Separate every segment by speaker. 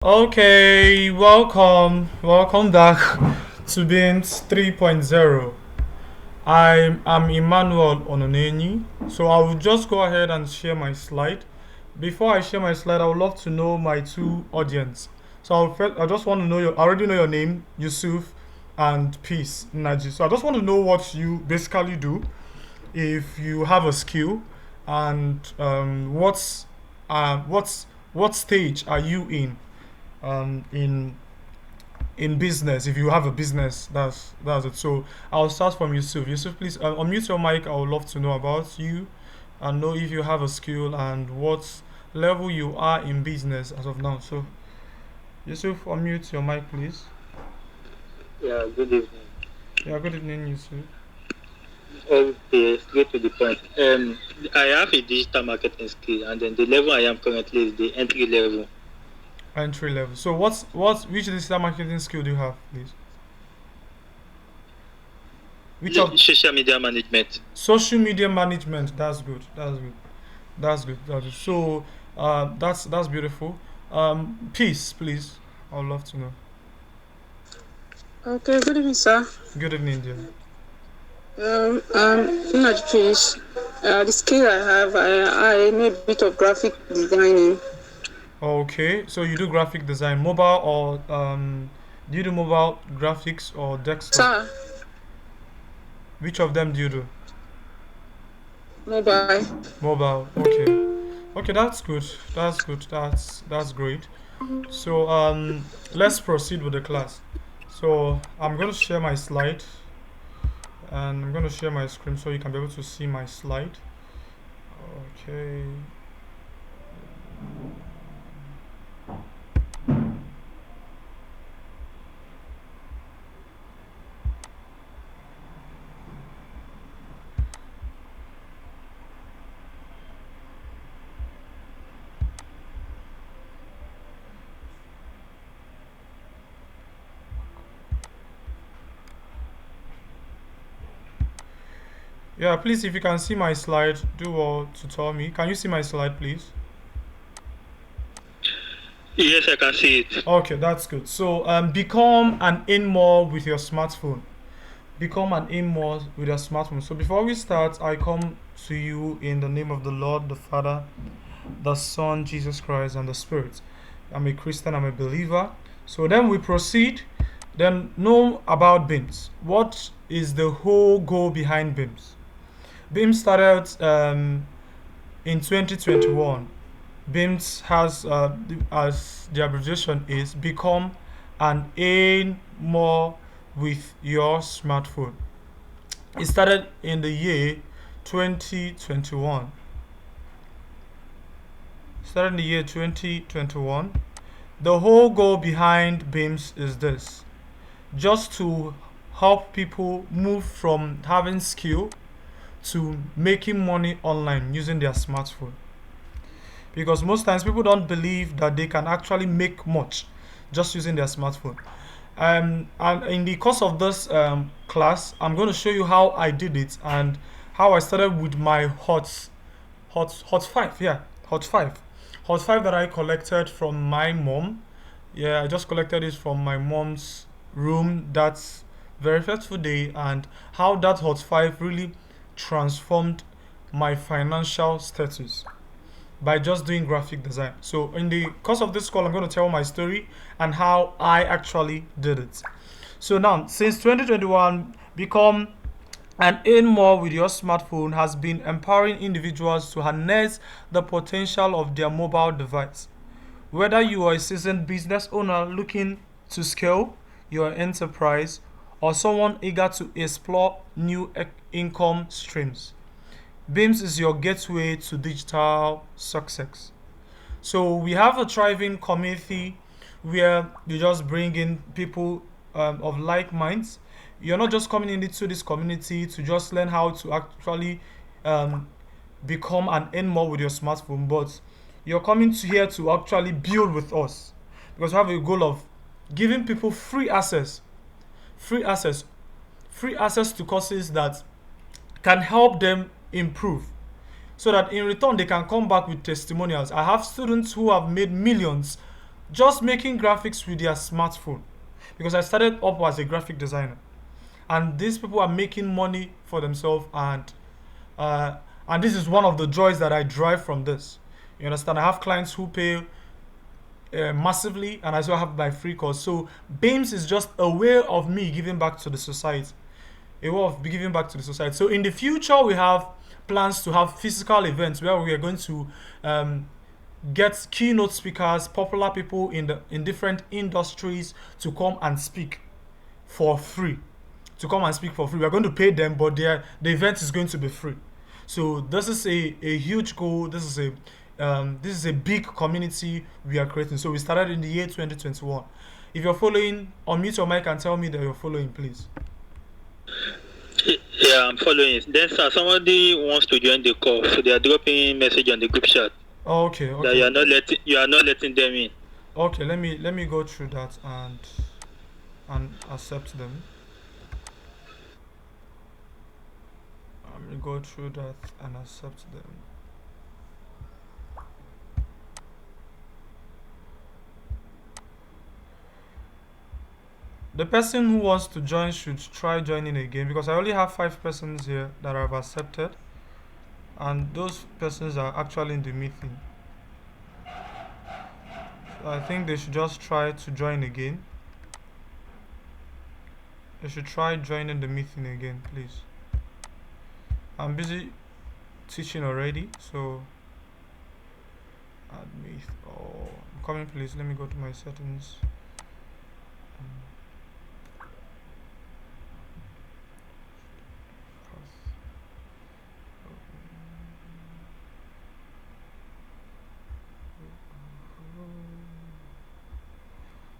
Speaker 1: Okay, welcome back to BEMS 3.0. I'm Emmanuel Ononeni, so I will just go ahead and share my slide. Before I share my slide, I would love to know my two audience. So I just want to know I already know your name, Yusuf, and Peace, Naji. So I just want to know what you basically do, if you have a skill, and what stage are you um, in in business. If you have a business, that's it. So I'll start from Yusuf. Yusuf, please unmute your mic. I would love to know about you and know if you have a skill and what level you are in business as of now. So Yusuf, unmute your mic, please.
Speaker 2: Yeah, good evening.
Speaker 1: Yeah, good evening, Yusuf.
Speaker 2: Okay, straight to the point. I have a digital marketing skill, and then the level I am currently is the entry level.
Speaker 1: Entry level. So which digital marketing skill do you have, please? Which of
Speaker 2: Social media management.
Speaker 1: social media management? That's good. That's good. So that's beautiful. Peace, please. I'd love to know.
Speaker 3: Okay, good evening, sir.
Speaker 1: Good evening, dear.
Speaker 3: Finaj Fish. The skill I have, I know a bit of graphic designing.
Speaker 1: Okay, so you do graphic design, mobile or do you do mobile graphics or desktop?
Speaker 3: Sir,
Speaker 1: Which of them do you do?
Speaker 3: mobile.
Speaker 1: Mobile. Okay. Okay, that's good. That's good. That's great. So let's proceed with the class. So I'm going to share my slide and I'm going to share my screen so you can be able to see my slide. Okay. Yeah, please, if you can see my slide, do all to tell me. Can you see my slide, please?
Speaker 2: Yes, I can see it.
Speaker 1: Okay, that's good. So become an in more with your smartphone. Become an in more with your smartphone. So before we start, I come to you in the name of the Lord, the Father, the Son, Jesus Christ, and the Spirit. I'm a Christian, I'm a believer. So then we proceed. Then know about BIMS. What is the whole goal behind BIMS? BIMS started in 2021. BIMS has, as the abbreviation is, become an aim more with your smartphone. It started in the year 2021. Started in the year 2021. The whole goal behind BIMS is this: just to help people move from having skill to making money online using their smartphone. Because most times people don't believe that they can actually make much just using their smartphone. And in the course of this class, I'm going to show you how I did it and how I started with my hot five. Yeah, hot five that I collected from my mom. Yeah, I just collected it from my mom's room. That's very fateful day, and how that hot five really transformed my financial status by just doing graphic design. So in the course of this call, I'm going to tell my story and how I actually did it. So now, since 2021, become and earn more with your smartphone has been empowering individuals to harness the potential of their mobile device. Whether you are a seasoned business owner looking to scale your enterprise or someone eager to explore new income streams, BIMS is your gateway to digital success. So we have a thriving community where you just bring in people of like minds. You're not just coming into this community to just learn how to actually um, become an earn more with your smartphone, but you're coming to here to actually build with us because we have a goal of giving people free access, free access to courses that can help them improve so that in return they can come back with testimonials. I have students who have made millions just making graphics with their smartphone, because I started up as a graphic designer, and these people are making money for themselves, uh, and this is one of the joys that I derive from this. You understand? I have clients who pay massively, and I still have my free course. So BEMS is just a way of me giving back to the society, a way of giving back to the society. So in the future, we have plans to have physical events where we are going to um, get keynote speakers, popular people in different industries to come and speak for free. To come and speak for free. We are going to pay them, but the event is going to be free. So this is a huge goal. This is a big community we are creating. So we started in the year 2021. If you're following, unmute your mic and tell me that you're following, please.
Speaker 2: Yeah, I'm following. Then, sir, somebody wants to join the call, so they are dropping message on the group chat
Speaker 1: Oh, okay,
Speaker 2: that you
Speaker 1: okay,
Speaker 2: are not letting them in.
Speaker 1: okay. Let me go through that and accept them. Let me go through that and accept them. The person who wants to join should try joining again, because I only have 5 persons here that I've accepted, and those persons are actually in the meeting. So I think they should just try to join again. They should try joining the meeting again, please. I'm busy teaching already, so admit. Oh, I'm coming, please. Let me go to my settings.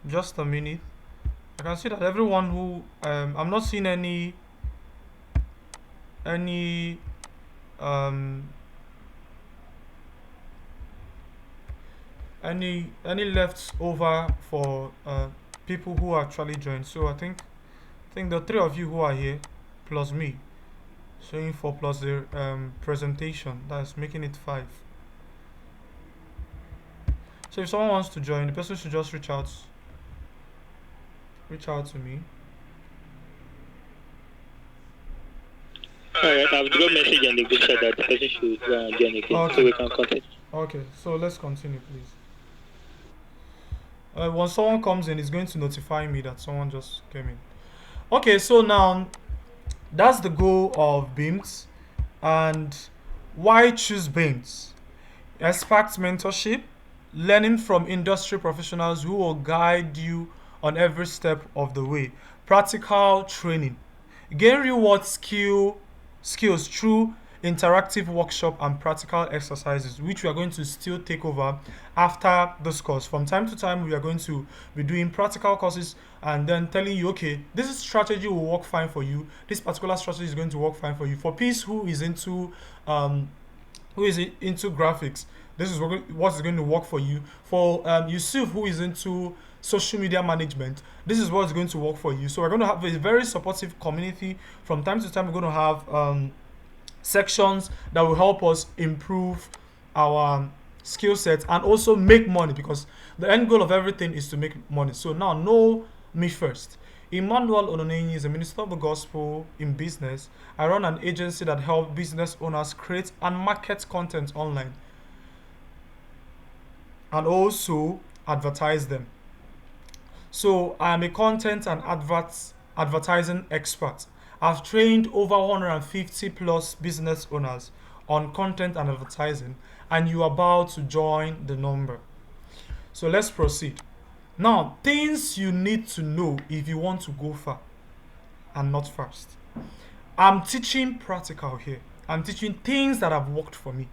Speaker 1: Just a minute. I can see that everyone who I'm not seeing any um any left over for people who actually joined. So I think the three of you who are here plus me, showing 4 plus the presentation, that's making it 5. So if someone wants to join, the person should just reach out to me.
Speaker 2: Alright, I've dropped message on the group chat that the person should join again, so
Speaker 1: Okay.
Speaker 2: we can continue.
Speaker 1: Okay, so let's continue, please. When someone comes in, it's going to notify me that someone just came in. Okay, so now that's the goal of BEAMS. And why choose BEAMS? Expert mentorship, learning from industry professionals who will guide you on every step of the way. Practical training, gain reward skills through interactive workshop and practical exercises, which we are going to still take over after this course. From time to time, we are going to be doing practical courses and then telling you, okay, this strategy will work fine for you. This particular strategy is going to work fine for you. For Peace, who is into graphics, this is what is going to work for you. For Yusuf, who is into social media management, this is what is going to work for you. So we're going to have a very supportive community. From time to time, we're going to have sections that will help us improve our skill sets and also make money, because the end goal of everything is to make money. So now, know me first. Emmanuel Ononenyi is a minister of the gospel in business. I run an agency that helps business owners create and market content online and also advertise them. So I am a content and advertising expert. I've trained over 150 plus business owners on content and advertising, and you're about to join the number. So let's proceed. Now, things you need to know if you want to go far and not fast. I'm teaching practical here. I'm teaching things that have worked for me.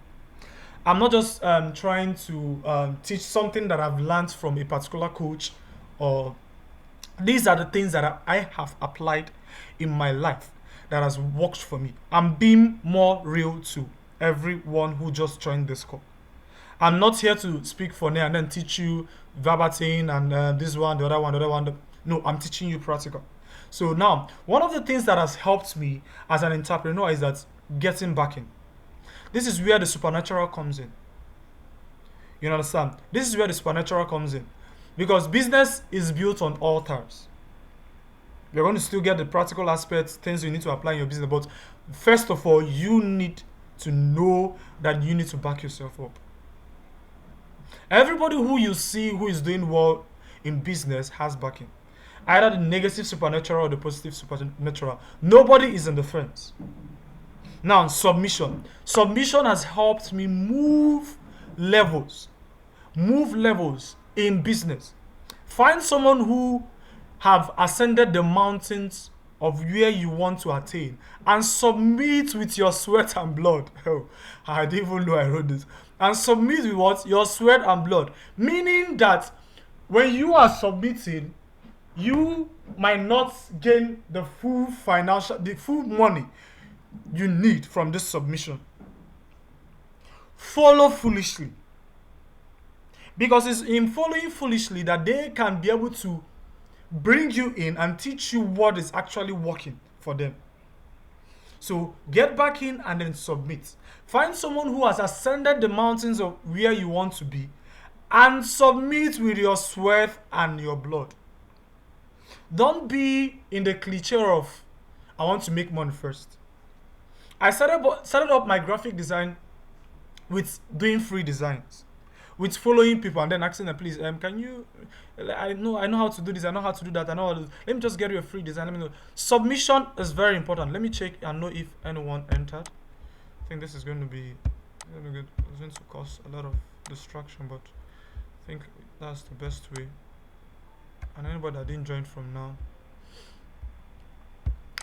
Speaker 1: I'm not just trying to teach something that I've learned from a particular coach, or these are the things that I have applied in my life that has worked for me. I'm being more real to everyone who just joined this call. I'm not here to speak for now and then teach you verbatim and this one, the other one, the other one. No, I'm teaching you practical. So now, one of the things that has helped me as an entrepreneur is that getting backing. This is where the supernatural comes in. You understand? This is where the supernatural comes in. Because business is built on altars. You're going to still get the practical aspects, things you need to apply in your business. But first of all, you need to know that you need to back yourself up. Everybody who you see who is doing well in business has backing. Either the negative supernatural or the positive supernatural. Nobody is in the fence. Now, submission. Submission has helped me levels. Move levels in business. Find someone who have ascended the mountains of where you want to attain and submit with your sweat and blood. Oh, I didn't even know I wrote this. And submit with what? Your sweat and blood. Meaning that when you are submitting, you might not gain the full money you need from this submission. Follow foolishly. Because it's in following foolishly that they can be able to bring you in and teach you what is actually working for them. So get back in and then submit. Find someone who has ascended the mountains of where you want to be and submit with your sweat and your blood. Don't be in the cliche of I want to make money first. I started up my graphic design with doing free designs, with following people and then asking them, please, can you? I know how to do this. I know how to do that. I know how to. Let me just get you a free design. Let me know. Submission is very important. Let me check and know if anyone entered. I think this is going to be good. It's going to cause a lot of distraction, but I think that's the best way. And anybody that didn't join from now.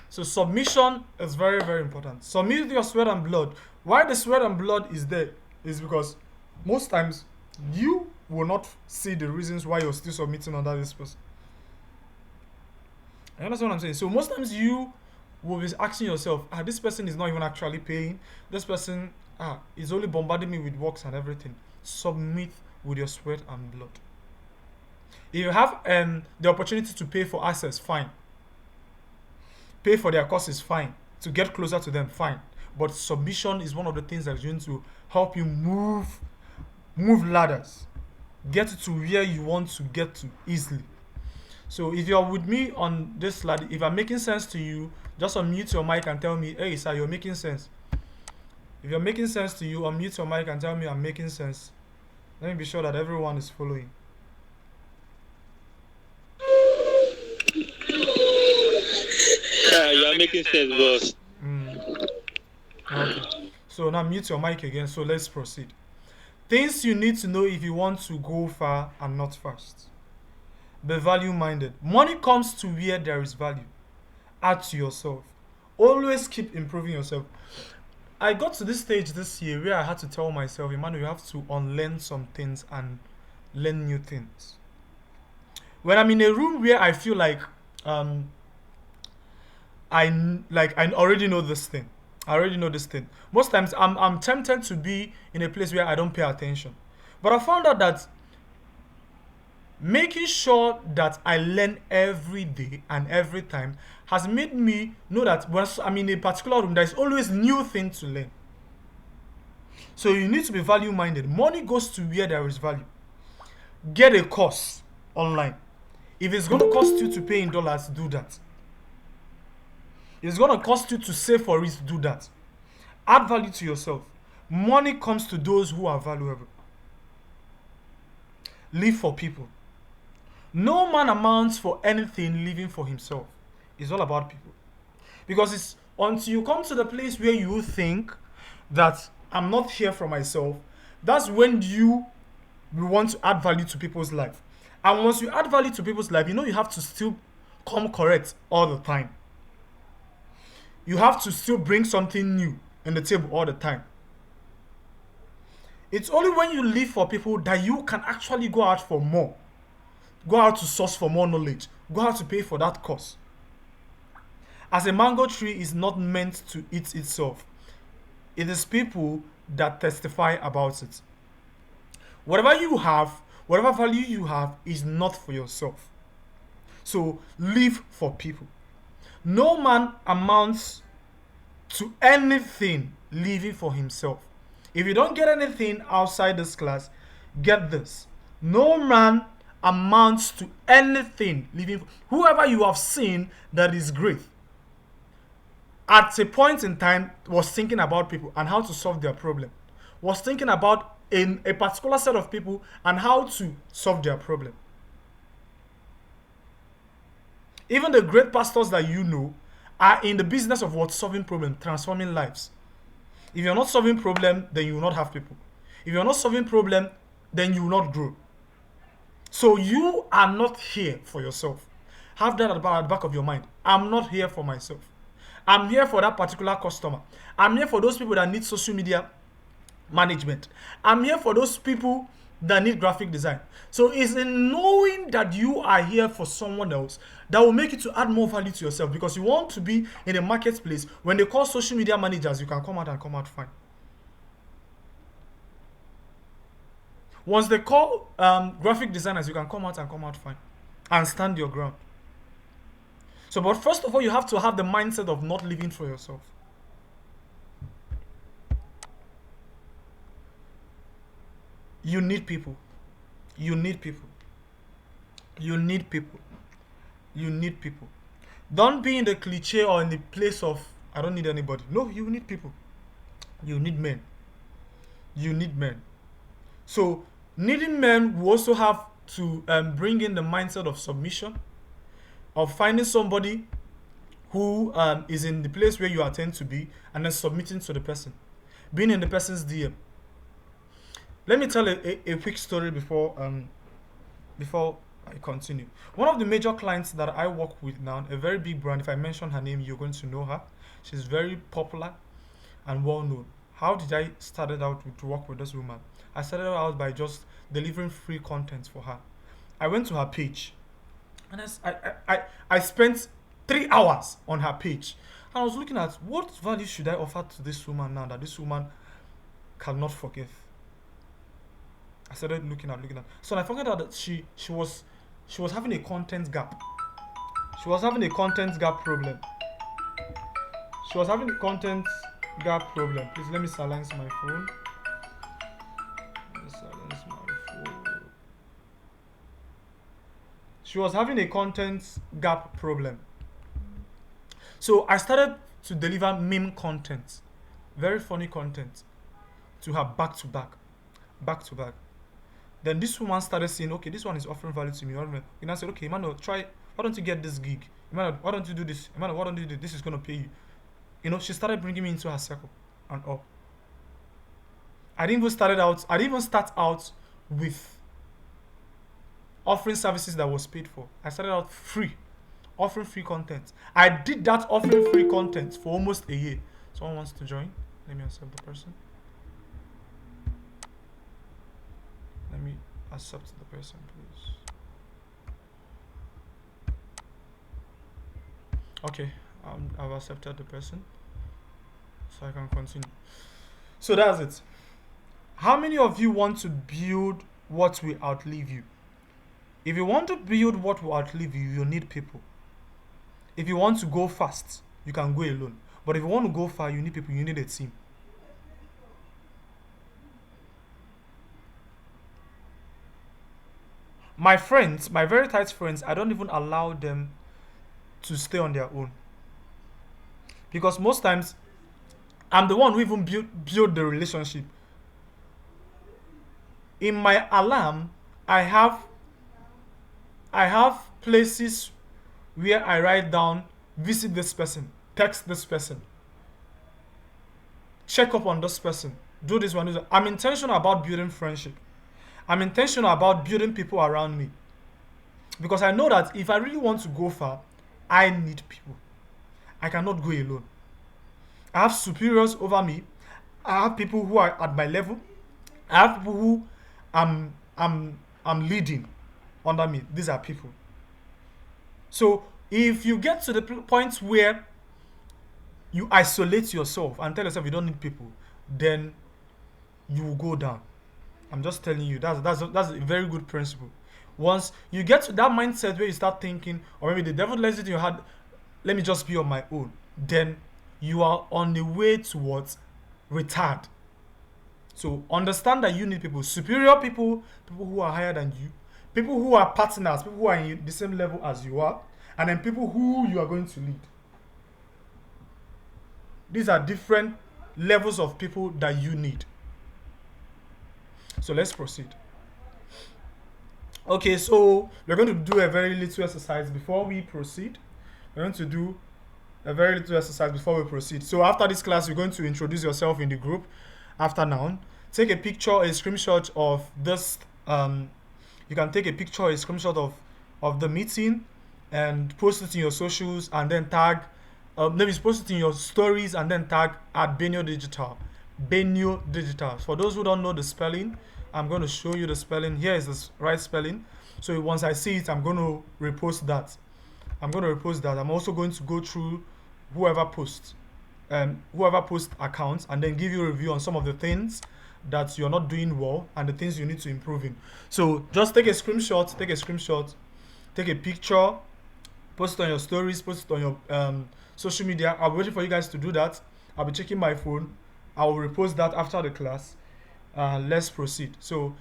Speaker 1: So submission is very, very important. Submit your sweat and blood. Why the sweat and blood is there is because most times you will not see the reasons why you're still submitting under this person. You understand what I'm saying? So most times you will be asking yourself, this person is not even actually paying. This person is only bombarding me with works and everything. Submit with your sweat and blood. If you have the opportunity to pay for access, fine. Pay for their courses, fine. To get closer to them, fine. But submission is one of the things that's going to help you move ladders. Get to where you want to get to easily. So if you're with me on this ladder, if I'm making sense to you, just unmute your mic and tell me, hey sir, you're making sense. If you're making sense to you, unmute your mic and tell me I'm making sense. Let me be sure that everyone is following.
Speaker 2: Yeah, you are making sense, boss.
Speaker 1: Okay. So now mute your mic again. So let's proceed. Things you need to know if you want to go far and not fast. Be value-minded. Money comes to where there is value. Add to yourself. Always keep improving yourself. I got to this stage this year where I had to tell myself, Emmanuel, you have to unlearn some things and learn new things. When I'm in a room where I feel like I already know this thing. I already know this thing. Most times I'm tempted to be in a place where I don't pay attention. But I found out that making sure that I learn every day and every time has made me know that when I'm in a particular room, there's always new things to learn. So you need to be value-minded. Money goes to where there is value. Get a course online. If it's going to cost you to pay in dollars, do that. If it's going to cost you to save for it, do that. Add value to yourself. Money comes to those who are valuable. Live for people. No man amounts for anything living for himself. It's all about people. Because it's until you come to the place where you think that I'm not here for myself, that's when you will want to add value to people's life. And once you add value to people's life, you know you have to still come correct all the time. You have to still bring something new on the table all the time. It's only when you live for people that you can actually go out for more. Go out to source for more knowledge. Go out to pay for that course. As a mango tree is not meant to eat itself. It is people that testify about it. Whatever you have, whatever value you have is not for yourself. So live for people. No man amounts to anything living for himself. If you don't get anything outside this class, get this. No man amounts to anything living. Whoever you have seen that is great, at a point in time, was thinking about people and how to solve their problem, was thinking about in a particular set of people and how to solve their problem. Even the great pastors that you know are in the business of what? Solving problem, transforming lives. If you're not solving problem, then you will not have people. If you're not solving problem, then you will not grow. So you are not here for yourself. Have that at the back of your mind. I'm not here for myself. I'm here for that particular customer. I'm here for those people that need social media management. I'm here for those people that need graphic design. So it's in knowing that you are here for someone else that will make you to add more value to yourself, because you want to be in a marketplace. When they call social media managers, you can come out and come out fine. Once they call graphic designers, you can come out and come out fine and stand your ground. So, but first of all, you have to have the mindset of not living for yourself. You need people. You need people. You need people. You need people. Don't be in the cliche or in the place of, I don't need anybody. No, you need people. You need men. You need men. So, needing men will also have to bring in the mindset of submission, of finding somebody who is in the place where you intend to be, and then submitting to the person, being in the person's DM. Let me tell a quick story before I continue. One of the major clients that I work with now, a very big brand, if I mention her name, you're going to know her. She's very popular and well known. How did I started out to work with this woman? I started out by just delivering free content for her. I went to her page, and I spent 3 hours on her page. And I was looking at what value should I offer to this woman now that this woman cannot forgive. I started looking at. So I found out that she was having a content gap. She was having a content gap problem. She was having a content gap problem. Please let me silence my phone. She was having a content gap problem. So I started to deliver meme content, very funny content, to her back to back. Then this woman started saying, okay, this one is offering value to me. And I said, okay, Emmanuel, try. Why don't you get this gig? Emmanuel, why don't you do this? Emmanuel, why don't you do this? This is gonna pay you. You know, she started bringing me into her circle and all. I didn't even start out with offering services that was paid for. I started out free, offering free content. I did that offering free content for almost a year. Someone wants to join? Let me accept the person. Let me accept the person, please. Okay, I've accepted the person, so I can continue. So that's it. How many of you want to build what will outlive you? If you want to build what will outlive you, you need people. If you want to go fast, you can go alone. But if you want to go far, you need people, you need a team. My friends, my very tight friends, I don't even allow them to stay on their own. Because most times, I'm the one who even build the relationship. In my alarm, I have places where I write down, visit this person, text this person, check up on this person, do this one. I'm intentional about building friendship. I'm intentional about building people around me. Because I know that if I really want to go far, I need people. I cannot go alone. I have superiors over me. I have people who are at my level. I have people who I'm leading under me. These are people. So if you get to the point where you isolate yourself and tell yourself you don't need people, then you will go down. I'm just telling you, that's a very good principle. Once you get to that mindset where you start thinking, or maybe the devil lays it in your heart, let me just be on my own, then you are on the way towards retard. So understand that you need people, superior people, people who are higher than you, people who are partners, people who are in the same level as you are, and then people who you are going to lead. These are different levels of people that you need. So let's proceed. Okay, so we're going to do a very little exercise before we proceed. We're going to do a very little exercise before we proceed. So after this class, you're going to introduce yourself in the group. After now, take a picture, a screenshot of this. You can take a picture, a screenshot of the meeting, and post it in your socials, and then tag. Maybe post it in your stories, and then tag at Benio Digital. Benio Digital. For those who don't know the spelling, I'm going to show you the spelling. Here is the right spelling. So once I see it, I'm going to repost that. I'm also going to go through whoever posts, whoever posts accounts, and then give you a review on some of the things that you're not doing well and the things you need to improve in. So just take a screenshot, take a picture, post it on your stories, post it on your social media. I'll be waiting for you guys to do that. I'll be checking my phone. I will repost that after the class. Let's proceed. So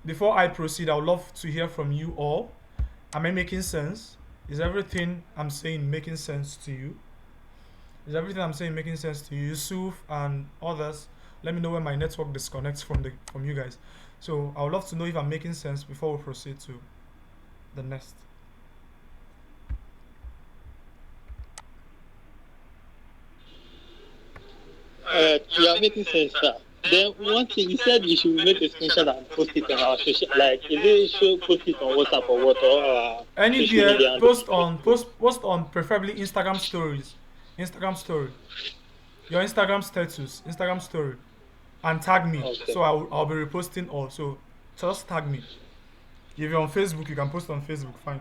Speaker 1: before I proceed, I would love to hear from you all. Am I making sense? Is everything I'm saying making sense to you? Is everything I'm saying making sense to you? Yusuf and others, let me know when my network disconnects from you guys. So I would love to know if I'm making sense before we proceed to the next.
Speaker 2: You are making sense, sir. Then one thing you said you should make a screenshot and post it on our social, like is it should post it on WhatsApp or what or our social
Speaker 1: Anywhere,
Speaker 2: media?
Speaker 1: post on preferably Instagram stories, Instagram story, your Instagram status, Instagram story, and tag me.
Speaker 2: Okay.
Speaker 1: So I'll be reposting all. So just tag me. If you're on Facebook, you can post on Facebook. Fine.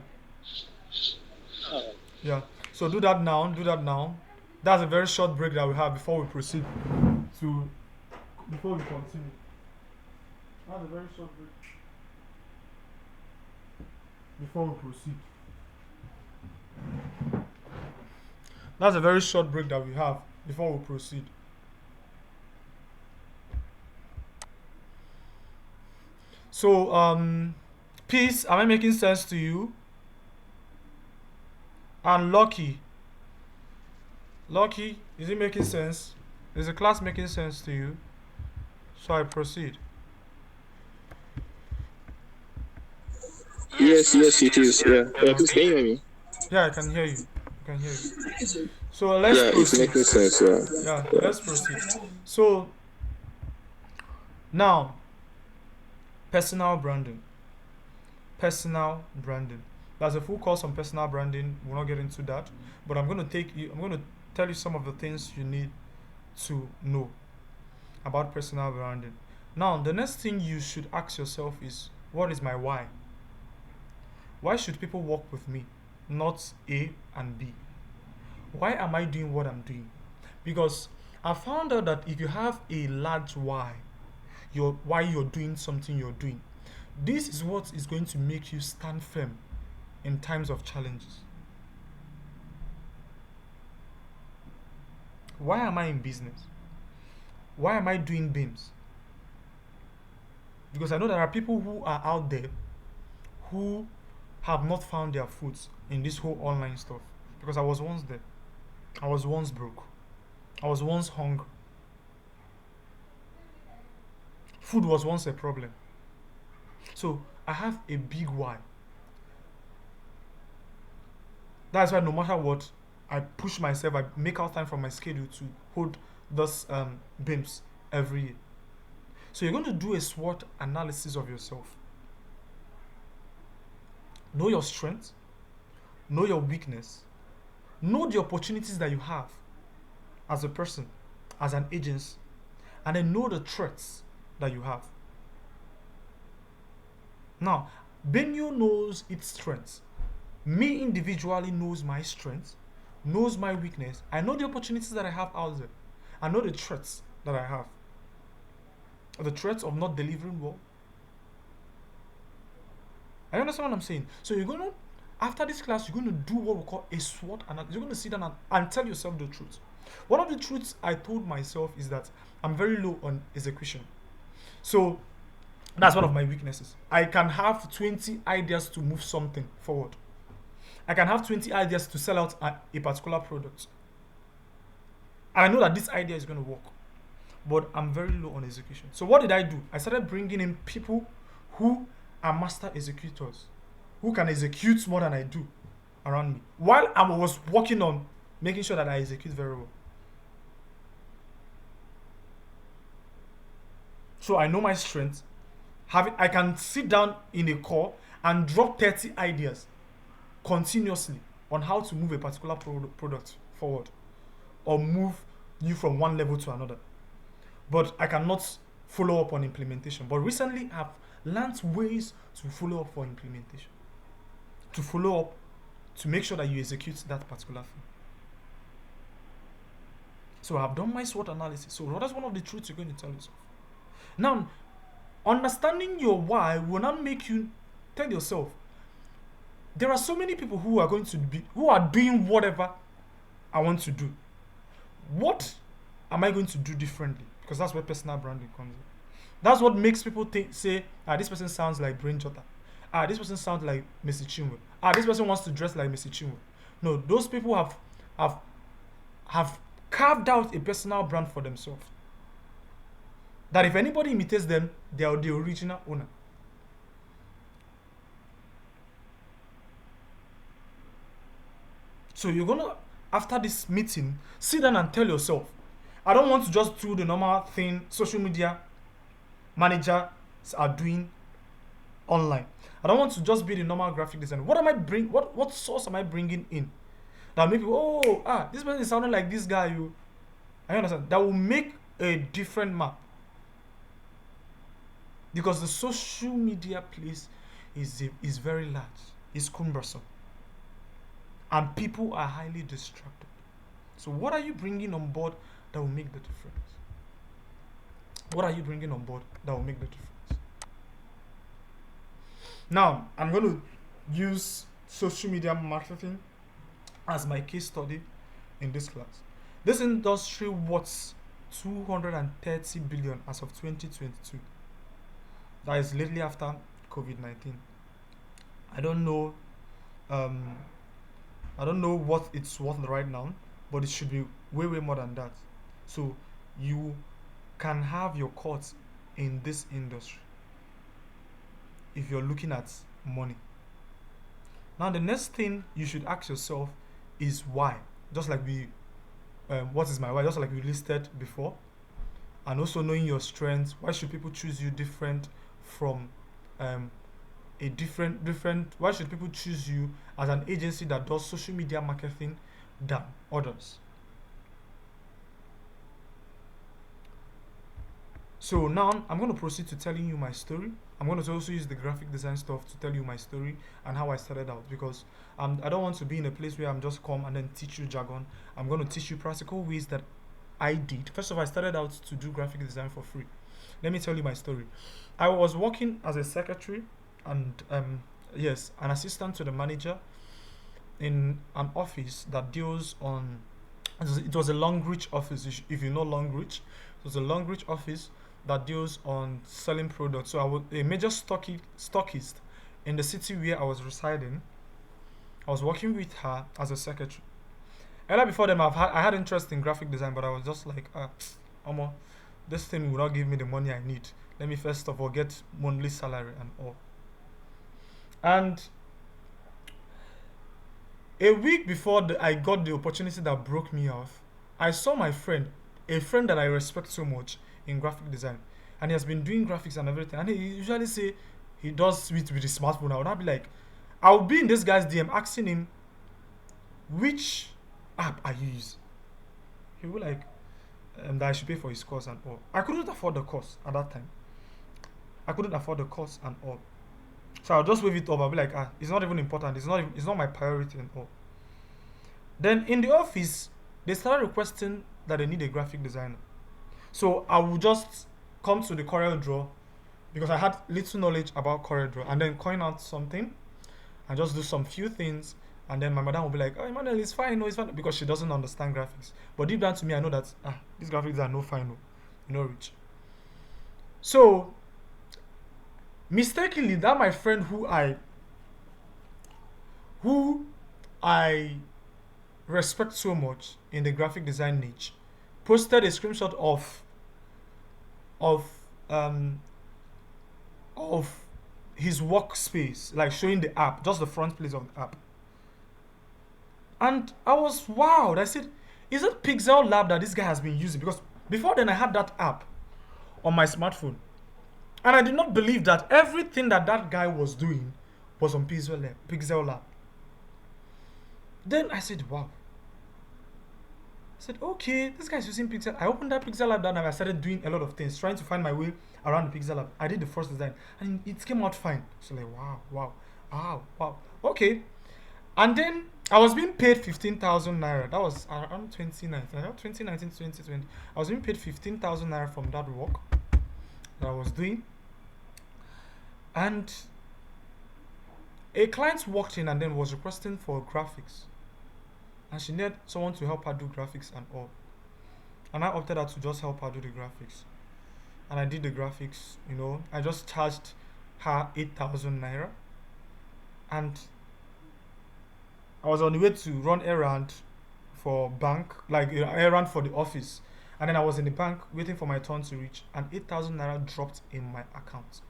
Speaker 2: Alright.
Speaker 1: Yeah. So do that now. Do that now. That's a very short break that we have before we proceed to before we continue. That's a very short break before we proceed. That's a very short break that we have before we proceed. So peace, am I making sense to you? And Lucky, is it making sense? Is the class making sense to you? So I proceed.
Speaker 4: Yes, it is. Yeah. Please can you hear me?
Speaker 1: Yeah, I can hear you. I can hear you. So let's
Speaker 4: Yeah, it's
Speaker 1: proceed.
Speaker 4: making sense.
Speaker 1: Yeah, let's proceed. So now, personal branding. Personal branding. There's a full course on personal branding. We'll not get into that, but I'm going to tell you some of the things you need to know about personal branding. Now, the next thing you should ask yourself is, what is my why? Why should people work with me, not A and B? Why am I doing what I'm doing? Because I found out that if you have a large why, why you're doing something you're doing, this is what is going to make you stand firm in times of challenges. Why am I in business? Why am I doing BEMS? Because I know there are people who are out there who have not found their foots in this whole online stuff. Because I was once there. I was once broke. I was once hungry. Food was once a problem. So I have a big why. That's why no matter what, I push myself, I make out time from my schedule to hold those BIMs every year. So you're going to do a SWOT analysis of yourself. Know your strengths, know your weakness, know the opportunities that you have as a person, as an agency, and then know the threats that you have. Now, Benio knows its strengths. Me individually knows my strengths, knows my weakness. I know the opportunities that I have out there. I know the threats that I have. The threats of not delivering well. I understand what I'm saying. So you're going to, after this class, you're going to do what we call a SWOT analysis. You're going to sit down and tell yourself the truth. One of the truths I told myself is that I'm very low on execution. So That's one of my weaknesses. I can have 20 ideas to move something forward. I can have 20 ideas to sell out a particular product. And I know that this idea is going to work. But I'm very low on execution. So what did I do? I started bringing in people who are master executors, who can execute more than I do around me, while I was working on making sure that I execute very well. So I know my strengths. I can sit down in a call and drop 30 ideas continuously on how to move a particular product forward or move you from one level to another. But I cannot follow up on implementation. But recently, I've learned ways to follow up for implementation, to follow up, to make sure that you execute that particular thing. So I've done my SWOT analysis. So that's one of the truths you're going to tell yourself. Now, understanding your why will not make you tell yourself, there are so many people who are doing whatever I want to do. What am I going to do differently? Because that's where personal branding comes in. That's what makes people say, this person sounds like Brain Jotter. This person sounds like Messi Chinwe. This person wants to dress like Messi Chinwe. No, those people have carved out a personal brand for themselves. That if anybody imitates them, they are the original owner. So you're gonna, after this meeting, sit down and tell yourself, I don't want to just do the normal thing social media managers are doing online. I don't want to just be the normal graphic designer. What source am I bringing in that make people, this person is sounding like this guy? I understand. That will make a different map. Because the social media place is very large. It's cumbersome. And people are highly distracted. So what are you bringing on board that will make the difference? What are you bringing on board that will make the difference? Now, I'm going to use social media marketing as my case study in this class. This industry worth 230 billion as of 2022. That is lately after COVID-19. I don't know what it's worth right now, but it should be way more than that. So you can have your cuts in this industry if you're looking at money. Now the next thing you should ask yourself is why. Just like what is my why? Just like we listed before. And also knowing your strengths. Why should people choose you different from why should people choose you as an agency that does social media marketing than others? So now I'm going to proceed to telling you my story. I'm going to also use the graphic design stuff to tell you my story and how I started out, because I don't want to be in a place where I'm just come and then teach you jargon. I'm going to teach you practical ways that I did. First of all, I started out to do graphic design for free. Let me tell you my story. I was working as a secretary and an assistant to the manager in an office that deals on. It was a Longreach office. If you know Longreach, it was a Longreach office that deals on selling products. So I was a major stockist in the city where I was residing. I was working with her as a secretary. Earlier before them, I had interest in graphic design, but I was just like, this thing will not give me the money I need. Let me first of all get monthly salary and all. And a week before I got the opportunity that broke me off, I saw my friend, a friend that I respect so much in graphic design, and he has been doing graphics and everything. And he usually say he does it with his smartphone. I would not be like, I'll be in this guy's DM asking him which app I use. He will like that I should pay for his course and all. I couldn't afford the course at that time. So I'll just wave it off. I'll be like, it's not even important. It's not my priority and all. Then in the office, they started requesting that they need a graphic designer. So I would just come to the Corel Draw because I had little knowledge about Corel Draw, and then coin out something and just do some few things. And then my madam will be like, Emmanuel, it's fine, it's fine, because she doesn't understand graphics. But deep down to me, I know that these graphics are no fine, no rich. So Mistakenly, that my friend who I respect so much in the graphic design niche posted a screenshot of um of his workspace, like showing the app, just the front place of the app. And I was wowed. I said, is it Pixel Lab that this guy has been using? Because before then I had that app on my smartphone. And I did not believe that everything that that guy was doing was on Pixel Lab. Pixel Lab. Then I said, wow. I said, okay, this guy's using Pixel. I opened that Pixel Lab and I started doing a lot of things, trying to find my way around the Pixel Lab. I did the first design and it came out fine. So like, wow, wow, wow, wow. Okay. And then I was being paid 15,000 naira. That was around 2019. 2019 to 2020. I was being paid 15,000 naira from that work that I was doing. And a client walked in and then was requesting for graphics. And she needed someone to help her do graphics and all. And I opted out to just help her do the graphics. And I did the graphics, you know. I just charged her 8,000 naira. And I was on the way to run errand for bank, like errand for the office. And then I was in the bank waiting for my turn to reach, and 8,000 naira dropped in my account.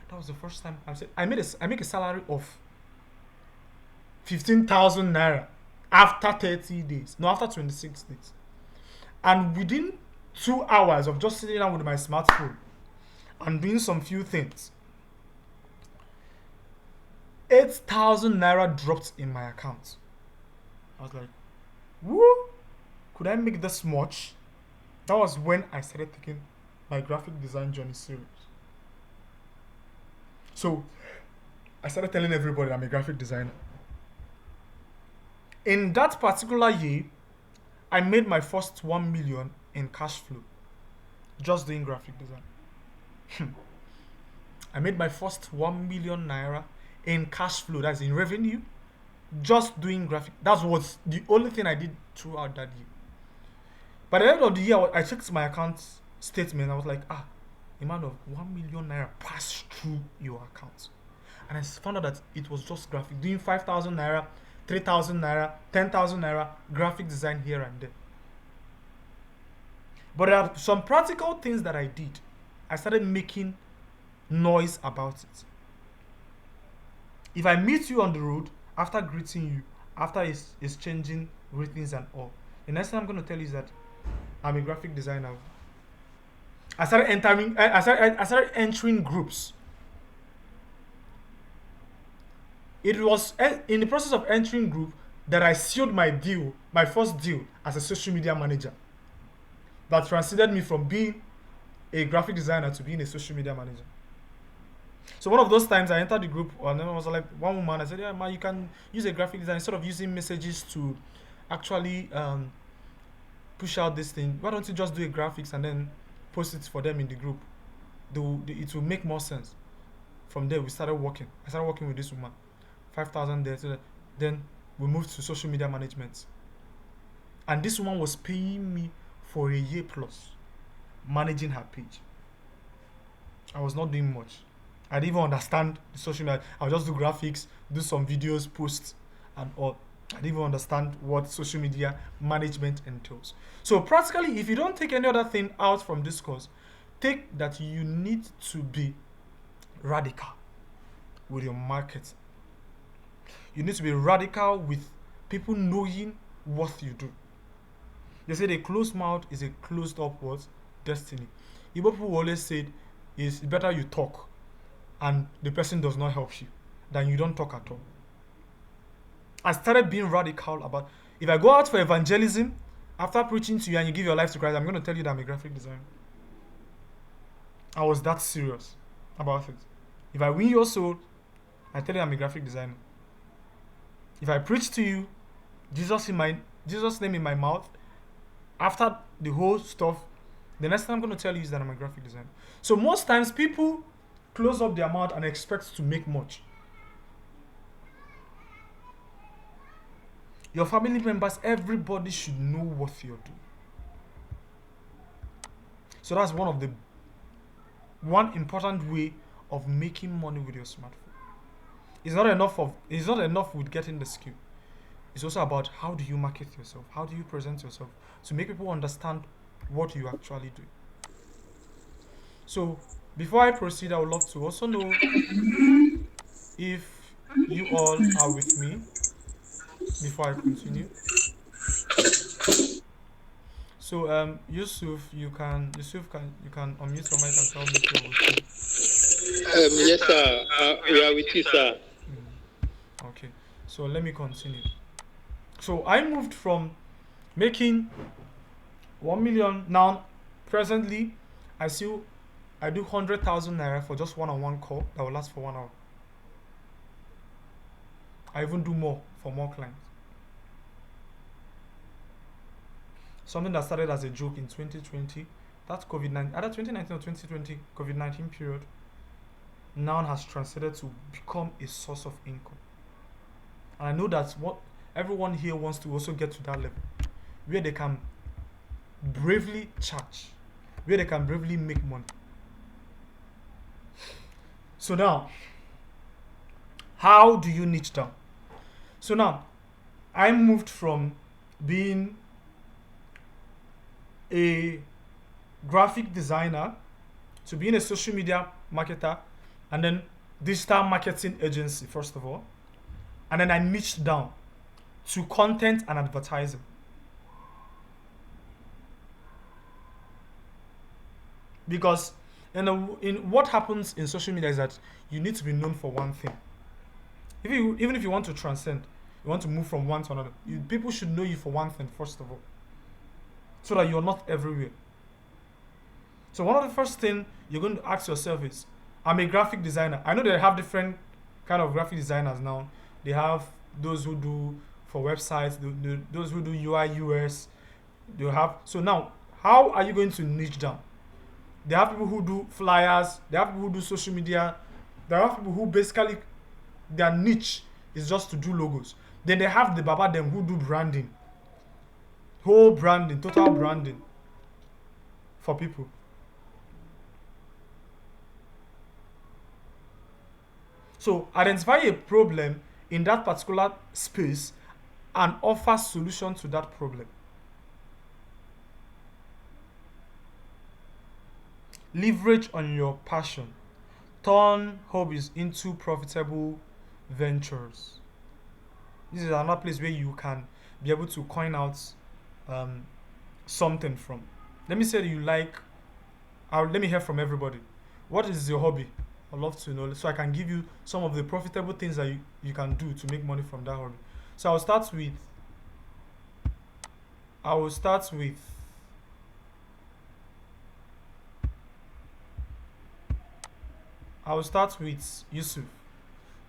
Speaker 1: That was the first time I said I make a salary of 15,000 naira after 30 days, no, after 26 days. And within 2 hours of just sitting down with my smartphone and doing some few things, 8,000 naira dropped in my account. I was like, woo, could I make this much? That was when I started taking my graphic design journey serious. So I started telling everybody I'm a graphic designer. In that particular year, I made my first 1 million in cash flow just doing graphic design. I made my first 1 million naira in cash flow, that's in revenue, just doing graphic. That was the only thing I did throughout that year. By the end of the year, I checked my account statement. I was like, amount of 1 million naira passed through your account. And I found out that it was just graphic, doing 5,000 naira, 3,000 naira, 10,000 naira, graphic design here and there. But there are some practical things that I did. I started making noise about it. If I meet you on the road, after greeting you, after exchanging greetings and all, the next thing I'm going to tell you is that I'm a graphic designer. I started entering groups. It was in the process of entering group that I sealed my first deal as a social media manager. That transited me from being a graphic designer to being a social media manager. So one of those times I entered the group and then I was like, one woman, I said, yeah, man, you can use a graphic design instead of using messages to actually push out this thing. Why don't you just do a graphics and then post it for them in the group? It will make more sense. From there, we started working. I started working with this woman. 5,000 there. So then we moved to social media management. And this woman was paying me for a year plus managing her page. I was not doing much. I didn't even understand the social media. I would just do graphics, do some videos, posts, and all. I didn't even understand what social media management entails. So practically, if you don't take any other thing out from this course, take that you need to be radical with your marketing. You need to be radical with people knowing what you do. They said a closed mouth is a closed up what? Destiny. Igbo people always said it's better you talk and the person does not help you than you don't talk at all. I started being radical about, if I go out for evangelism, after preaching to you and you give your life to Christ, I'm going to tell you that I'm a graphic designer. I was that serious about it. If I win your soul, I tell you I'm a graphic designer. If I preach to you, Jesus' name in my mouth, after the whole stuff, the next thing I'm going to tell you is that I'm a graphic designer. So most times people close up their mouth and expect to make much. Your family members, everybody should know what you're doing. So that's one important way of making money with your smartphone. It's not enough with getting the skill. It's also about how do you market yourself? How do you present yourself to make people understand what you actually do? So before I proceed, I would love to also know if you all are with me before I continue. So you can unmute your mic and tell me if you're with me.
Speaker 2: Yes, sir. We are with you, sir.
Speaker 1: Okay. So let me continue. So I moved from making 1 million now. Presently, I still I do 100,000 naira for just one-on-one call that will last for 1 hour. I even do more for more clients. Something that started as a joke in 2020, that's COVID-19, either 2019 or 2020 COVID-19 period, now has translated to become a source of income. And I know that's what everyone here wants to also get to that level where they can bravely charge, where they can bravely make money. So now, how do you niche down? So now, I moved from being a graphic designer to being a social media marketer and then digital marketing agency, first of all. And then I niched down to content and advertising. Because in what happens in social media is that you need to be known for one thing. Even if you want to transcend, you want to move from one to another, people should know you for one thing, first of all, so that you're not everywhere. So one of the first thing you're going to ask yourself is, I'm a graphic designer. I know they have different kind of graphic designers now. They have those who do for websites, those who do UI, US. They have, so now, how are you going to niche down? They have people who do flyers. They have people who do social media. There are people who basically their niche is just to do logos. Then they have the baba them who do branding, whole branding, total branding for people. So identify a problem in that particular space and offer solution to that problem. Leverage on your passion. Turn hobbies into profitable ventures. This is another place where you can be able to coin out something from. Let me say that you like. Let me hear from everybody. What is your hobby? I'd love to know so I can give you some of the profitable things that you can do to make money from that hobby. So I'll start with Yusuf.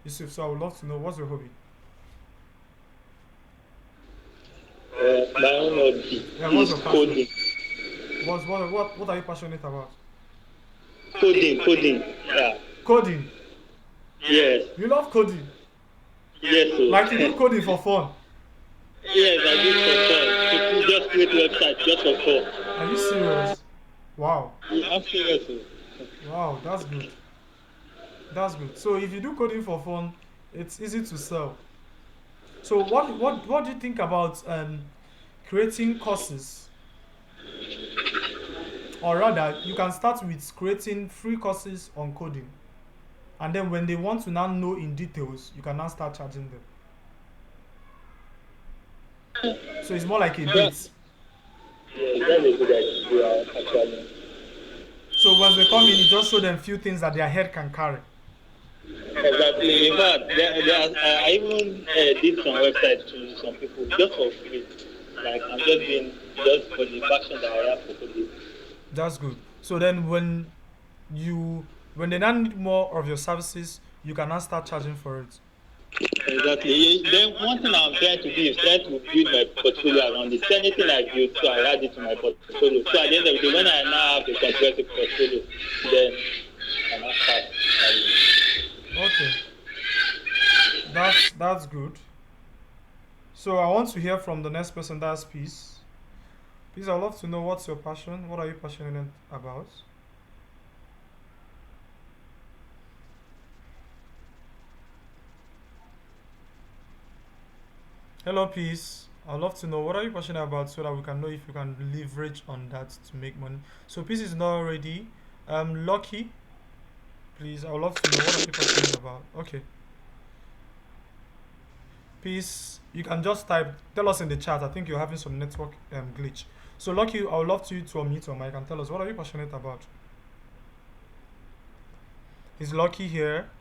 Speaker 1: Yusuf, so I would love to know what's your hobby?
Speaker 2: My own hobby
Speaker 1: What's
Speaker 2: is
Speaker 1: your passion?
Speaker 2: coding.
Speaker 1: What are you passionate about?
Speaker 2: Coding. Yeah.
Speaker 1: Coding.
Speaker 2: Yes.
Speaker 1: You love coding.
Speaker 2: Yes. Sir.
Speaker 1: Like you do coding for fun.
Speaker 2: Yes, I do for fun. To just create website just for fun.
Speaker 1: Are you serious? Wow.
Speaker 2: Yeah, I'm serious. Sir.
Speaker 1: Wow, that's good. That's good. So if you do coding for fun, it's easy to sell. So what do you think about creating courses? Or rather, you can start with creating free courses on coding. And then when they want to now know in details, you can now start charging them. So it's more like a date.
Speaker 2: Yeah, that's a good idea actually.
Speaker 1: So once they come in, you just show them few things that their head can carry.
Speaker 2: Exactly. In fact, I even did some websites to some people just for free. Like I'm just being just for the passion that I have for coding.
Speaker 1: That's good. So then when they now need more of your services, you can now start charging for it.
Speaker 2: Exactly. Then one thing I'm trying to do is trying to build my portfolio around this. Anything I build, so I add it to my portfolio. So at the end of the day, when I now have a comprehensive portfolio, then I now start.
Speaker 1: Okay. That's good. So I want to hear from the next person. That's Peace. Peace, I'd love to know what's your passion. What are you passionate about? Hello, peace. I'd love to know what are you passionate about so that we can know if you can leverage on that to make money. So peace is not ready. Lucky, please. I would love to know what are you passionate about. Okay, peace. You can just type. Tell us in the chat. I think you're having some network glitch. So Lucky, I would love to you to unmute your mic and tell us what are you passionate about. Is Lucky here?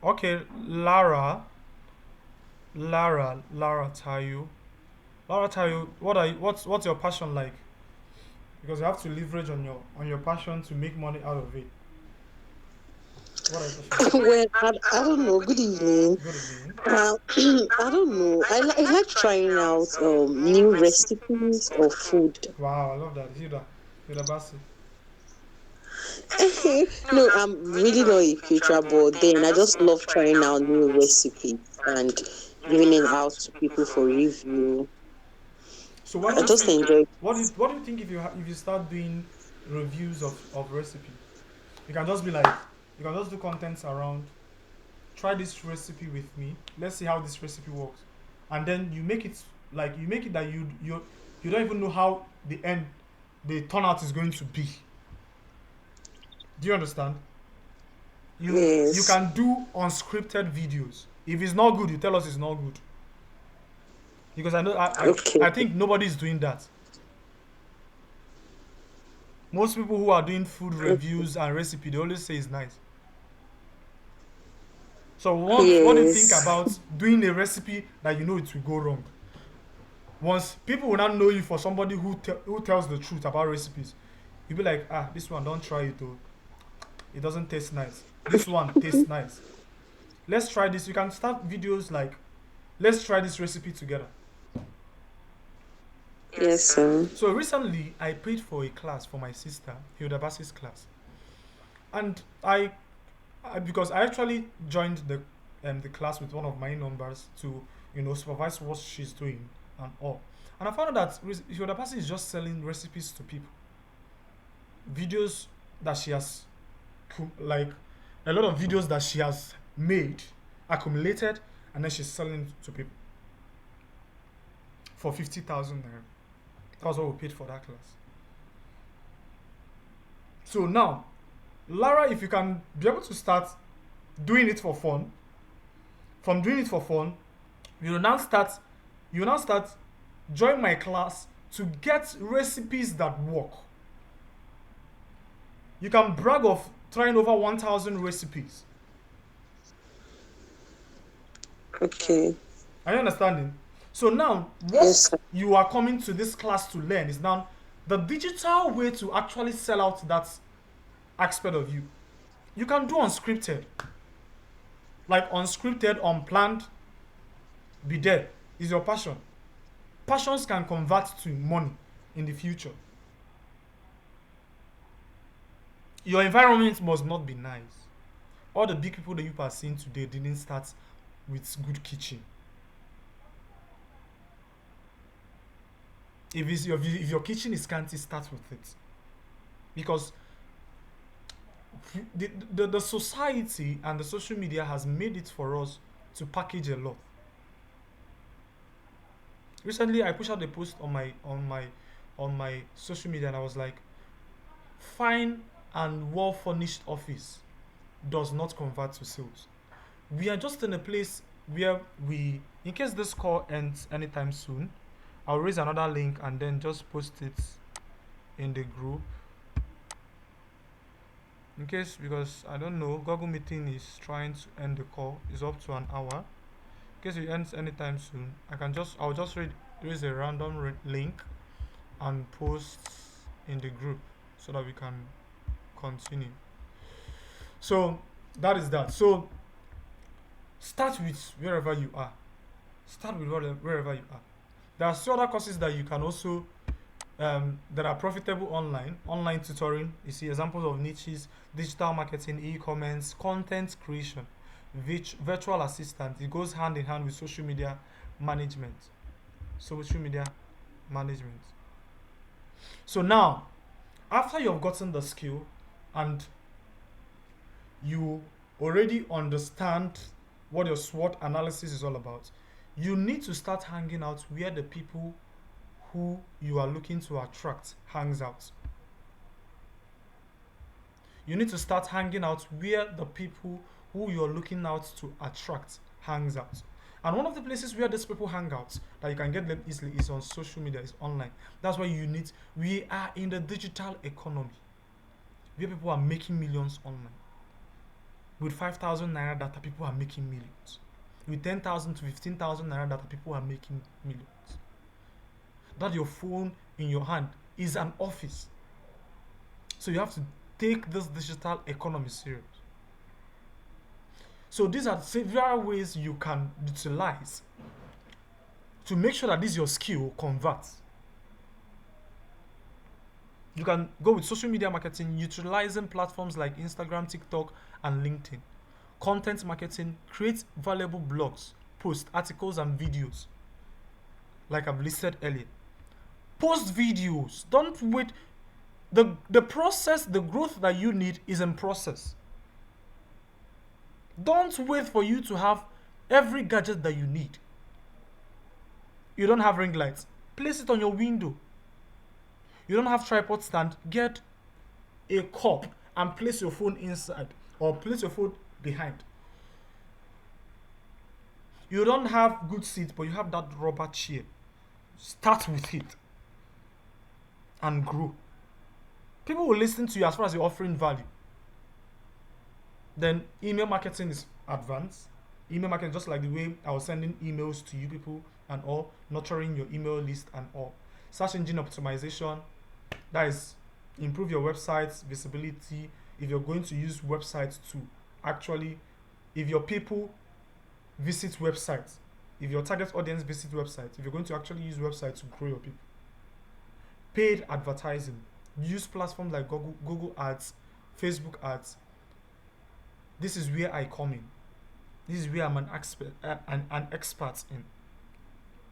Speaker 1: Okay, Lara Tayo. Lara Tayo, what's your passion like? Because you have to leverage on your passion to make money out of it. What are you passionate about?
Speaker 5: Well, I don't know. Good evening.
Speaker 1: Good evening.
Speaker 5: I don't know. I like trying out new recipes of food.
Speaker 1: Wow, I love that. Hilda Basi.
Speaker 5: No, I'm really not a caterer, but then I just love trying out new recipes and giving it out to people for review.
Speaker 1: So what
Speaker 5: I
Speaker 1: do you
Speaker 5: just
Speaker 1: think?
Speaker 5: enjoy.
Speaker 1: What do you think if you start doing reviews of recipe? You can just be like, you can just do contents around. Try this recipe with me. Let's see how this recipe works, and then you make it like you make it that you don't even know how the turnout is going to be. Do you understand? You
Speaker 5: Yes,
Speaker 1: can do unscripted videos. If it's not good, you tell us it's not good. Because I know
Speaker 5: okay,
Speaker 1: I think nobody is doing that. Most people who are doing food reviews and recipe, they always say it's nice. So what do you think
Speaker 5: yes,
Speaker 1: about doing a recipe that you know it will go wrong? Once people will not know you for somebody who tells the truth about recipes, you'll be like, ah, this one don't try it though. It doesn't taste nice. This one tastes nice. Let's try this. You can start videos like, let's try this recipe together.
Speaker 5: yes, sir.
Speaker 1: So recently, I paid for a class for my sister, Hilda Bassi's class, and because I actually joined the class with one of my numbers to supervise what she's doing and all, and I found out that Hilda Bassi is just selling recipes to people, videos that she has like a lot of videos that she has made, accumulated, and then she's selling to people for 50,000 naira. That was what we paid for that class. So now, Lara, if you can be able to start doing it for fun, from doing it for fun, you will now start you will now start join my class to get recipes that work. You can brag of trying over 1,000 recipes.
Speaker 5: Okay,
Speaker 1: Are you understanding? So now,
Speaker 5: yes,
Speaker 1: what
Speaker 5: sir.
Speaker 1: you are coming to this class to learn is now the digital way to actually sell out that aspect of you. You can do unscripted, like unscripted, unplanned. Be there is your passion. Passions can convert to money in the future. Your environment must not be nice. All the big people that you are seeing today didn't start with good kitchen. If your kitchen is scanty, start with it, because the society and the social media has made it for us to package a lot. Recently, I pushed out a post on my social media, and I was like, fine and well furnished office does not convert to sales. We are just in a place where in case this call ends anytime soon, I'll raise another link and then just post it in the group. In case, because I don't know, Google Meeting is trying to end the call. It's up to an hour. In case it ends anytime soon, I'll just raise a random link and post in the group so that we can continue. So that is that. So start with wherever you are. Start with wherever you are. There are still other courses that you can also that are profitable online tutoring. You see examples of niches, digital marketing, e-commerce, content creation, virtual assistant. It goes hand in hand with social media management. Social media management. So now, after you've gotten the skill, and you already understand what your SWOT analysis is all about, you need to start hanging out where the people who you are looking to attract hangs out. You need to start hanging out where the people who you're looking out to attract hangs out. And one of the places where these people hang out that you can get them easily is on social media, is online. That's why you need, we are in the digital economy where people are making millions online. With 5,000 naira data, people are making millions. With 10,000 to 15,000 naira data, people are making millions. That your phone in your hand is an office. So you have to take this digital economy serious. So these are several ways you can utilize to make sure that this your skill converts. You can go with social media marketing, utilizing platforms like Instagram, TikTok, and LinkedIn. Content marketing, create valuable blogs, post articles and videos, like I've listed earlier. Post videos. Don't wait. The process, the growth that you need is in process. Don't wait for you to have every gadget that you need. You don't have ring lights, place it on your window. You don't have tripod stand, get a cup and place your phone inside, or place your phone behind. You don't have good seat, but you have that rubber chair. Start with it and grow. People will listen to you as far as you're offering value. Then email marketing is advanced. Email marketing, just like the way I was sending emails to you people and all, nurturing your email list and all. Search engine optimization, that is improve your website's visibility. If you're going to use websites to actually, if your people visit websites, if your target audience visit websites, if you're going to actually use websites to grow your people. Paid advertising, use platforms like Google Ads, Facebook Ads. This is where I come in. This is where I'm an expert in.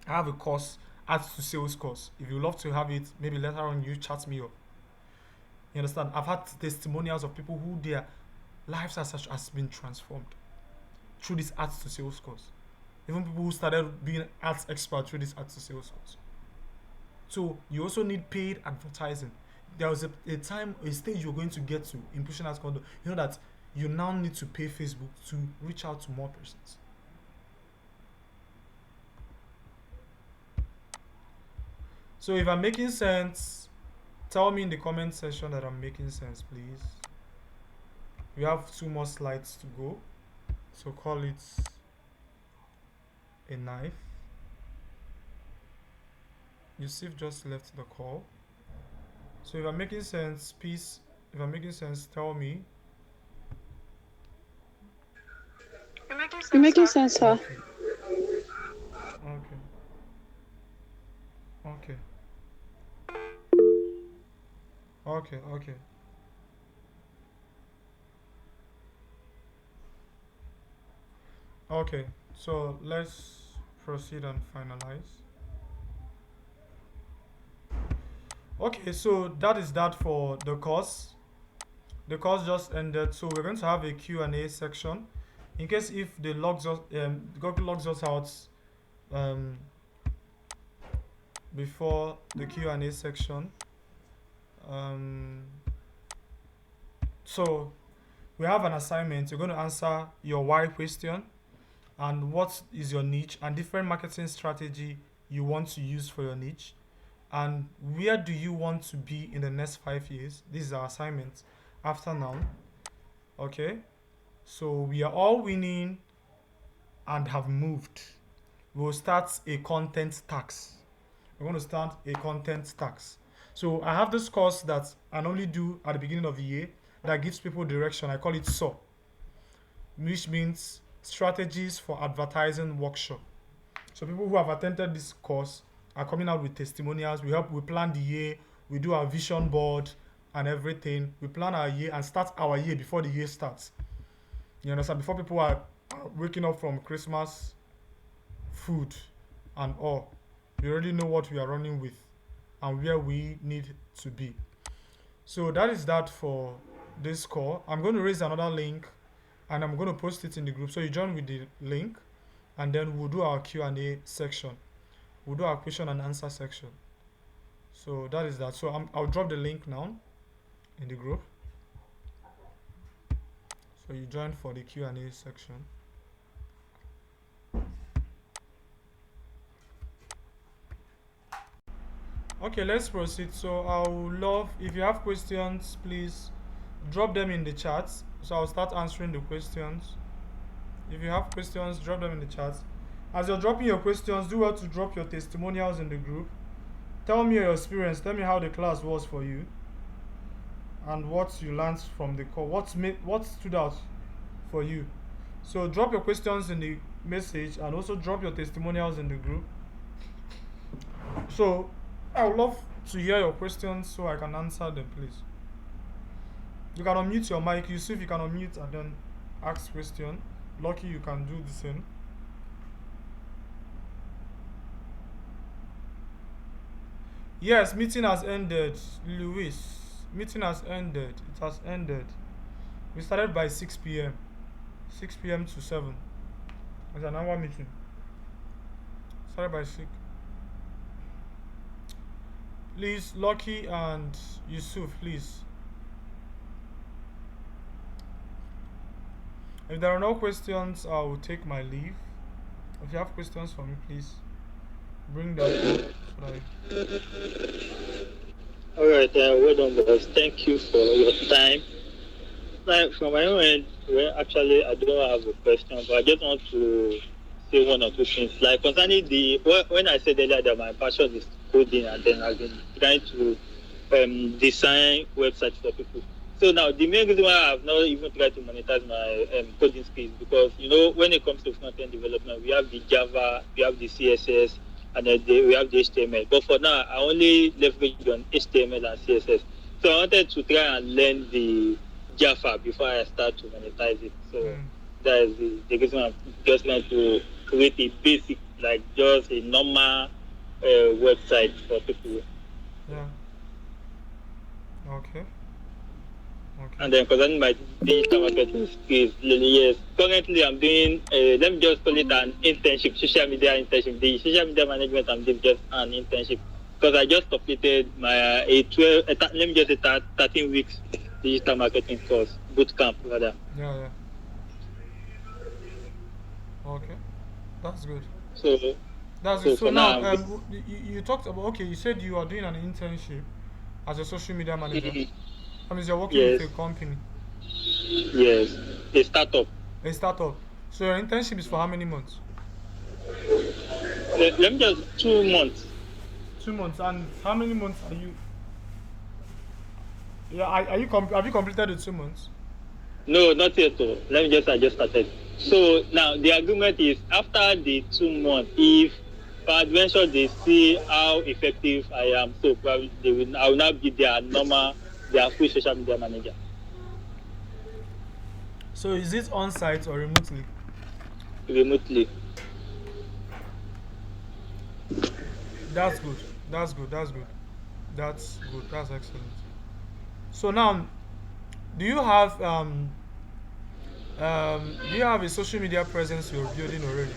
Speaker 1: I have a course, Ads to Sales course. If you love to have it, maybe later on you chat me up. You understand? I've had testimonials of people who their lives as such has been transformed through this Ads to Sales course. Even people who started being ads experts through this Ads to Sales course. So you also need paid advertising. There was a stage you're going to get to in pushing ads content. You know that you now need to pay Facebook to reach out to more persons. So if I'm making sense, tell me in the comment section that I'm making sense, please. We have 2 more slides to go, so call it a knife. Yusuf just left the call. So if I'm making sense, please, if I'm making sense, tell me.
Speaker 3: You're making sense, sir.
Speaker 1: Okay. Okay. Okay. Okay. Okay. So let's proceed and finalize. Okay, so that is that for the course. The course just ended, so we're going to have a Q&A section. In case if the Google logs us out before the Q&A section. So we have an assignment. You're going to answer your why question and what is your niche and different marketing strategy you want to use for your niche. And where do you want to be in the next 5 years? This is our assignment after now. Okay, so we are all winning and have moved. We'll start a content tax. We're going to start a content tax. So I have this course that I normally do at the beginning of the year that gives people direction. I call it SAW, which means Strategies for Advertising Workshop. So people who have attended this course are coming out with testimonials. We plan the year, we do our vision board and everything. We plan our year and start our year before the year starts. You understand? Before people are waking up from Christmas food and all, we already know what we are running with and where we need to be. So that is that for this call, I'm going to raise another link and I'm going to post it in the group. So you join with the link and then we'll do our Q&A section. We'll do our question and answer section. So that is that. So I'll drop the link now in the group. So you join for the Q&A section. Okay, let's proceed. So I would love, if you have questions, please drop them in the chat. So I'll start answering the questions. If you have questions, drop them in the chat. As you're dropping your questions, do well to drop your testimonials in the group. Tell me your experience. Tell me how the class was for you and what you learned from the call. What stood out for you? So drop your questions in the message and also drop your testimonials in the group. So I would love to hear your questions so I can answer them, please. You can unmute your mic. You see if you can unmute and then ask question. Lucky you can do the same. Yes, meeting has ended. Luis, meeting has ended. It has ended. We started by 6 p.m. 6 p.m. to 7. It's an hour meeting. Started by 6. Please, Lucky and Yusuf, please. If there are no questions, I will take my leave. If you have questions for me, please bring them up.
Speaker 2: Alright, well done, boss. Thank you for your time. Like from my own end, well, actually, I don't have a question, but I just want to say one or two things. Like concerning when I said earlier that my passion is coding, and then I've been trying to design websites for people. So now the main reason why I've not even tried to monetize my coding skills, because when it comes to front-end development, we have the Java, we have the CSS, and then we have the HTML. But for now, I only leverage on HTML and CSS. So I wanted to try and learn the Java before I start to monetize it. So that is the reason I'm just trying to create a basic, like just a normal website for people.
Speaker 1: Yeah. Okay.
Speaker 2: And then concerning my digital marketing skills, yes, currently I'm doing, let me just call it an internship, social media internship. The social media management I'm doing just an internship, because I just completed my 13 weeks digital marketing course, boot camp rather.
Speaker 1: Yeah. Okay, that's good.
Speaker 2: So
Speaker 1: that's good. So
Speaker 2: now
Speaker 1: you talked about, okay, you said you are doing an internship as a social media manager. That means you're working with a company.
Speaker 2: Yes, a startup.
Speaker 1: A startup. So your internship is for how many months?
Speaker 2: Let me just 2 months.
Speaker 1: 2 months. And how many months are you? Yeah, have you completed the 2 months?
Speaker 2: No, not yet. I just started. So now the agreement is after the 2 months, if peradventure they see how effective I am, so probably I will now be their full social media manager.
Speaker 1: So is it on site or remotely?
Speaker 2: Remotely.
Speaker 1: That's good. That's excellent. So now, do you have a social media presence you're building already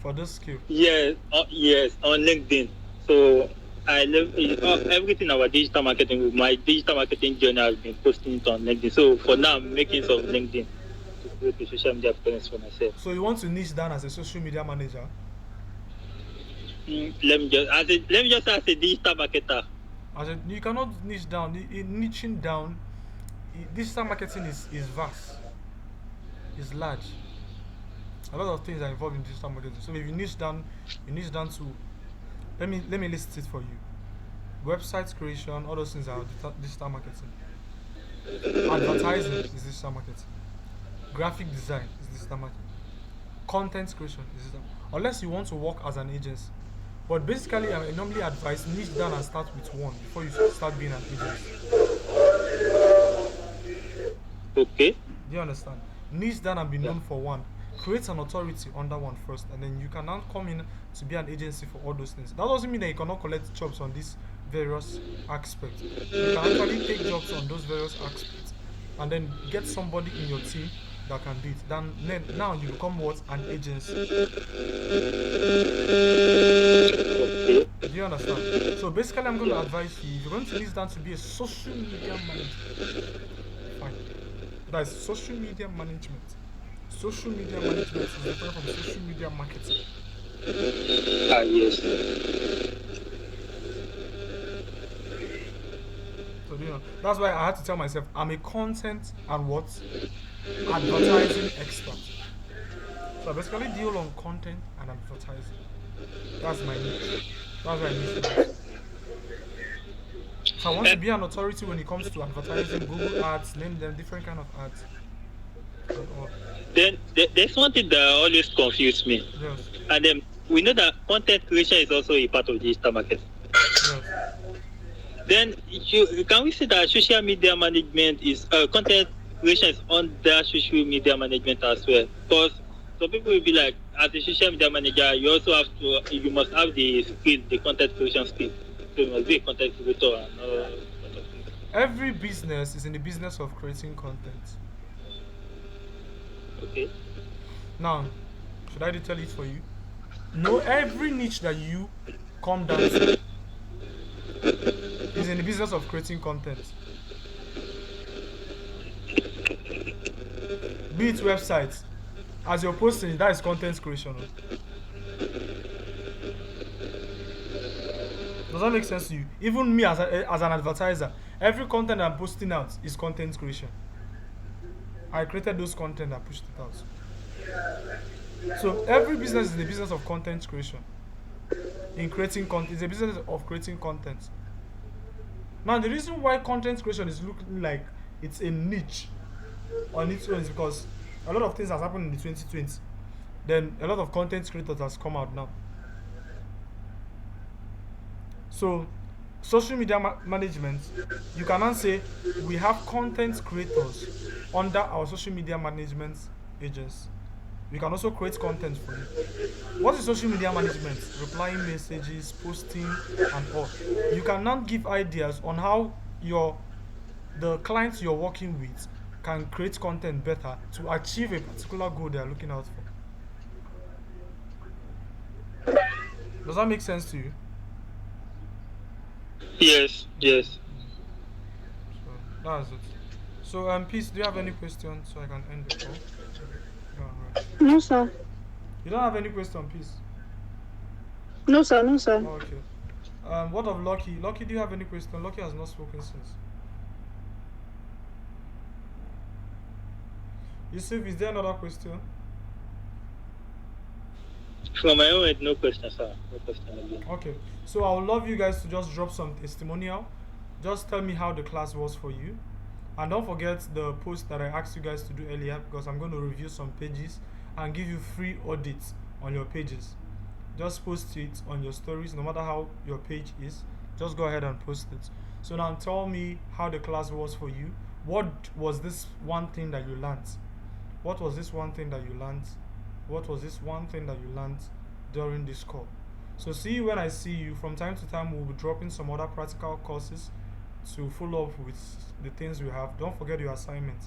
Speaker 1: for this skill?
Speaker 2: Yes, on LinkedIn. So I love everything about digital marketing. My digital marketing journey has been posting it on LinkedIn. So for now, I'm making some LinkedIn to create a social media presence for myself.
Speaker 1: So you want to niche down as a social media manager?
Speaker 2: Let me just say as a digital marketer.
Speaker 1: You cannot niche down. Niching down, digital marketing is vast. It's large. A lot of things are involved in digital marketing. So if you niche down to, let me list it for you. Website creation, all those things are digital marketing. Advertising is digital marketing. Graphic design is digital marketing. Content creation is digital. Unless you want to work as an agency. But basically, I normally advise niche down and start with one before you start being an agency.
Speaker 2: Okay.
Speaker 1: Do you understand? Niche down and be known for one. Create an authority under one first, and then you can now come in to be an agency for all those things. That doesn't mean that you cannot collect jobs on these various aspects. You can actually take jobs on those various aspects and then get somebody in your team that can do it. Then now you become what? An agency.
Speaker 2: Okay.
Speaker 1: Do you understand? So basically, I'm going to
Speaker 2: Yeah.
Speaker 1: advise you, if you're going to list down to be a social media manager, fine. That is social media management. Social media management is different from social media marketing.
Speaker 2: Ah, yes.
Speaker 1: So that's why I had to tell myself I'm a content and what? Advertising expert. So I basically deal on content and advertising. That's my niche. That's why I niche down to. So I want
Speaker 2: Eh,
Speaker 1: to be an authority when it comes to advertising, Google ads, name them different kind of ads and all.
Speaker 2: then there's one thing that always confused me,
Speaker 1: Yes,
Speaker 2: and we know that content creation is also a part of digital marketing.
Speaker 1: yes.
Speaker 2: Then can we say that social media management is content creation is under social media management as well? Because some people will be like, as a social media manager, you also have to, you must have the skill, the content creation skill. So you must be a content creator and all sort of things.
Speaker 1: Every business is in the business of creating content.
Speaker 2: Okay.
Speaker 1: Now, should I detail it for you? No, every niche that you come down to is in the business of creating content. Be it websites, as you're posting, that is content creation. Oh. Does that make sense to you? Even me as an advertiser, every content I'm posting out is content creation. I created those content and pushed it out. So every business is in the business of content creation. In creating content, it's a business of creating content. Now the reason why content creation is looking like it's a niche on its own is because a lot of things has happened in the 2020. Then a lot of content creators has come out now. So social media management, you cannot say we have content creators under our social media management agency. We can also create content for you. What is social media management? Replying messages, posting, and all. You can now give ideas on how the clients you're working with can create content better to achieve a particular goal they are looking out for. Does that make sense to you?
Speaker 2: Yes, yes.
Speaker 1: So that's it. So Peace, do you have any questions so I can end the call? Go on, right.
Speaker 3: No, sir.
Speaker 1: You don't have any question, Peace.
Speaker 3: No, sir. No, sir.
Speaker 1: Oh, okay. What of Lucky? Lucky, do you have any question? Lucky has not spoken since. Yusuf, is there another question?
Speaker 2: From my own end, no question, sir. No question again.
Speaker 1: Okay. So I would love you guys to just drop some testimonial. Just tell me how the class was for you. And don't forget the post that I asked you guys to do earlier because I'm going to review some pages and give you free audits on your pages. Just post it on your stories, no matter how your page is. Just go ahead and post it. So now tell me how the class was for you. What was this one thing that you learned? What was this one thing that you learned? What was this one thing that you learned during this call? So see you when I see you. From time to time, we'll be dropping some other practical courses to follow up with the things we have. Don't forget your assignment.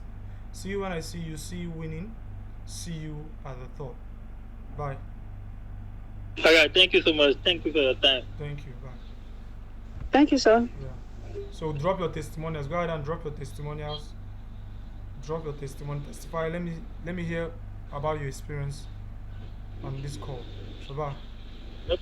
Speaker 1: See you when I see you. See you winning. See you at the top. Bye.
Speaker 2: All right. Thank you so much. Thank you for your time.
Speaker 1: Thank you. Bye.
Speaker 3: Thank you, sir.
Speaker 1: Yeah. So drop your testimonials. Go ahead and drop your testimonials. Drop your testimony. Testify. Let me hear about your experience on this call. So bye.
Speaker 2: Yep.